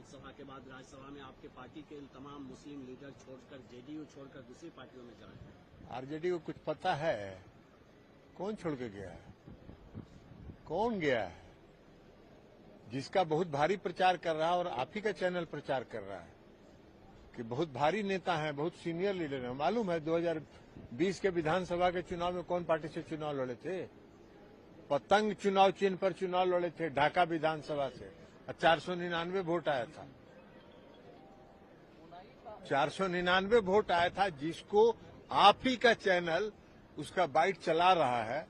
लोकसभा के बाद राज्यसभा में आपके पार्टी के तमाम मुस्लिम लीडर छोड़कर जेडीयू छोड़कर दूसरी पार्टियों में जा रहे हैं। आरजेडी को कुछ पता है? कौन छोड़ के गया है? कौन गया है? जिसका बहुत भारी प्रचार कर रहा है और आप ही का चैनल प्रचार कर रहा है कि बहुत भारी नेता है, बहुत सीनियर लीडर है। मालूम है 2020 के विधानसभा के चुनाव में कौन पार्टी से चुनाव लड़े थे? पतंग चुनाव चिन्ह पर चुनाव लड़े थे ढाका विधानसभा से, और 499 वोट आया था। 499 वोट आया था, जिसको आप ही का चैनल उसका बाइट चला रहा है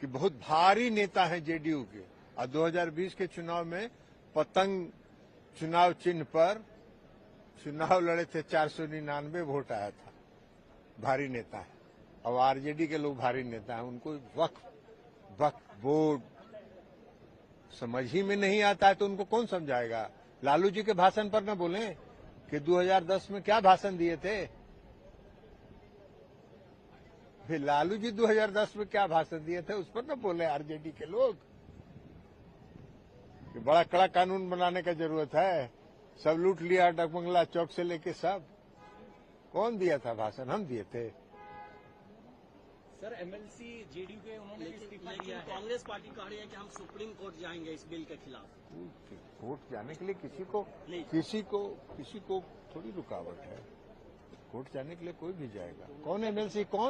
कि बहुत भारी नेता है जेडीयू के। और 2020 के चुनाव में पतंग चुनाव चिन्ह पर चुनाव लड़े थे, 499 वोट आया था। भारी नेता है। अब आरजेडी के लोग भारी नेता हैं, उनको वक्फ बोर्ड समझ ही में नहीं आता है तो उनको कौन समझाएगा? लालू जी के भाषण पर न बोले कि 2010 में क्या भाषण दिए थे? फिर लालू जी 2010 में क्या भाषण दिए थे उस पर न बोले आरजेडी के लोग कि बड़ा कड़ा कानून बनाने का जरूरत है, सब लूट लिया डगमंगला चौक से लेके सब। कौन दिया था भाषण? हम दिए थे। सर एमएलसी जेडीयू के उन्होंने इस्तीफा दिया है। कांग्रेस पार्टी कह रही है कि हम सुप्रीम कोर्ट जाएंगे इस बिल के खिलाफ। कोर्ट जाने के लिए किसी को थोड़ी रुकावट है। कोर्ट जाने के लिए कोई भी जाएगा। कौन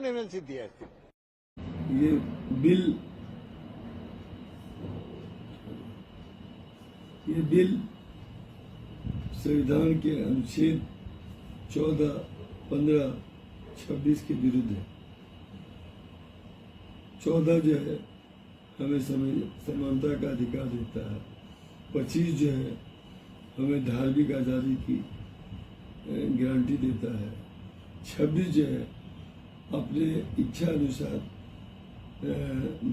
एमएलसी दिया है? ये बिल संविधान के अनुच्छेद 14, 15, 26 के विरुद्ध है। 14 जो है हमें समानता का अधिकार देता है। 25 जो है हमें धार्मिक आजादी की गारंटी देता है। 26 जो है अपने इच्छा अनुसार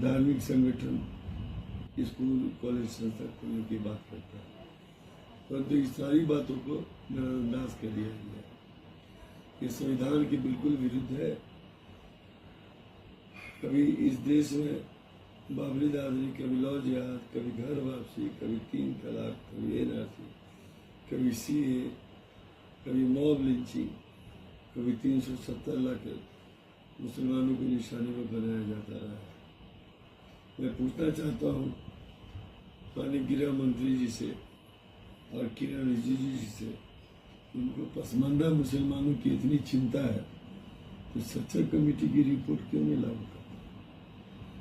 धार्मिक संगठन, स्कूल, कॉलेज, संस्था खोलने की बात करता है। परंतु इस सारी बातों को नजरअंदाज कर दिया गया है। ये संविधान के बिल्कुल विरुद्ध है। कभी इस देश में बाबरी दादरी, कभी लौ जिहाद, कभी घर वापसी, कभी 3 तलाक, कभी एनआरसी, कभी सीए, कभी मॉब लिंचिंग, कभी 370 लाख मुसलमानों को निशाने पर बनाया जाता रहा है। मैं पूछना चाहता हूँ माननीय गृह मंत्री जी से और किरण रिजिजू जी से, उनको पसमानदा मुसलमानों की इतनी चिंता है तो सच्चर कमेटी की रिपोर्ट क्यों नहीं लागू करते?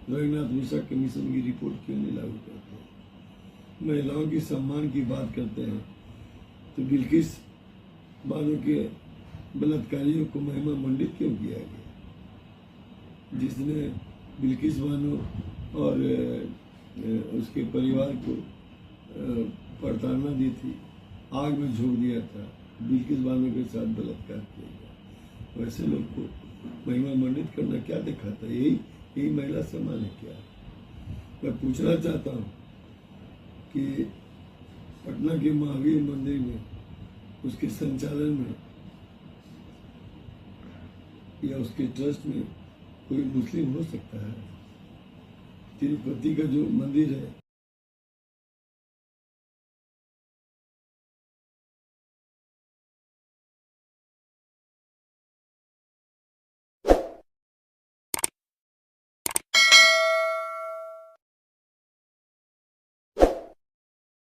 रघुनाथ मिश्रा कमीशन की रिपोर्ट क्यों नहीं लागू करते? महिलाओं के सम्मान की बात करते हैं तो बिल्किस बानो के बलात्कारियों को महिमा मंडित क्यों किया गया? जिसने बिल्किस बानो और उसके परिवार को प्रताड़ना दी थी, आग में झोंक दिया था, बिल्किस बानो के साथ बलात्कार किया गया। वैसे लोग को महिमा मंडित करना क्या दिखाता है? यही महिला सम्मान है क्या? मैं पूछना चाहता हूँ कि पटना के महावीर मंदिर में, उसके संचालन में या उसके ट्रस्ट में कोई मुस्लिम हो सकता है? तिरुपति का जो मंदिर है